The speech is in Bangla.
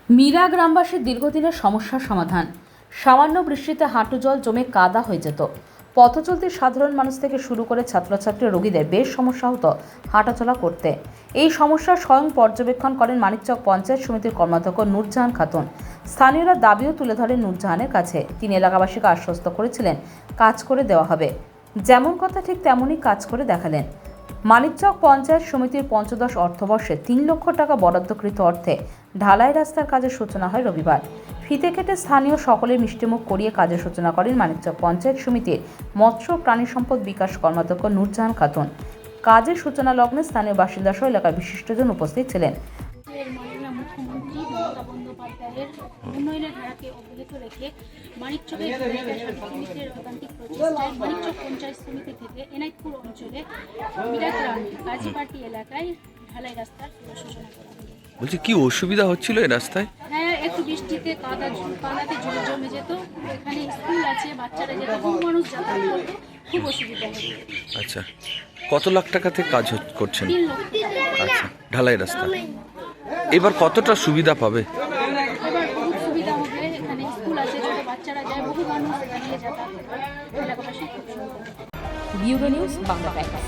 মীরা গ্রামবাসীর দীর্ঘদিনের সমস্যার সমাধান। সামান্য বৃষ্টিতে হাঁটু জল জমে কাদা হয়ে যেত। পথচলতি সাধারণ মানুষ থেকে শুরু করে ছাত্রছাত্রী রোগীদের বেশ সমস্যা হতো হাঁটাচলা করতে। এই সমস্যার স্বয়ং পর্যবেক্ষণ করেন মানিকচক পঞ্চায়েত সমিতির কর্মাধ্যক্ষ নূরজাহান খাতুন। স্থানীয়রা দাবিও তুলে ধরেন নূরজাহানের কাছে। তিনি এলাকাবাসীকে আশ্বস্ত করেছিলেন কাজ করে দেওয়া হবে। যেমন কথা ঠিক তেমনই কাজ করে দেখালেন। মানিকচক পঞ্চায়েত সমিতির পঞ্চদশ অর্থবর্ষে ৩ লক্ষ টাকা বরাদ্দকৃত অর্থে ঢালাই রাস্তার কাজের সূচনা হয় রবিবার। ফিতে কেটে স্থানীয় সকলের মিষ্টিমুখ করিয়ে কাজের সূচনা করেন মানিকচক পঞ্চায়েত সমিতির মৎস্য প্রাণী সম্পদ বিকাশ কর্মাধ্যক্ষ নূরজাহান খাতুন। কাজের সূচনা লগ্নে স্থানীয় বাসিন্দা সহ এলাকার বিশিষ্টজন উপস্থিত ছিলেন। মাননীয় মুখ্যমন্ত্রী মমতা বন্দ্যোপাধ্যায়ের উন্নয়নের ধারাকে অব্যাহত রেখে মানিকচকের সমিতির ঐকান্তিক প্রচেষ্টায় মানিকচক পঞ্চায়েত সমিতি থেকে এনায়তপুর অঞ্চলে মিরাগ্রাম কাজীপাটি এলাকায় ঢালাই রাস্তার সূচনা করা হলো। বলছি কি অসুবিধা হচ্ছিল এই রাস্তায়? হ্যাঁ, একটু বৃষ্টিতে কাদাতে জল জমে যেত। এখানে স্কুল আছে, বাচ্চারা যেত, বহু মানুষ যাতায়াত করতো, খুব অসুবিধা হতো। আচ্ছা, কত লাখ টাকাতে কাজ করছেন? 3 লক্ষ টাকা। আচ্ছা, ঢালাই রাস্তা। এবার কতটা সুবিধা পাবে? এবার বহুত সুবিধা হবে। এখানে স্কুল আছে, ছোট বাচ্চারা যায়, বহু মানুষ এখানে যাতায়াত করে। এলাকাবাসী খুব সুবিধা। Bureau news Bangla Times.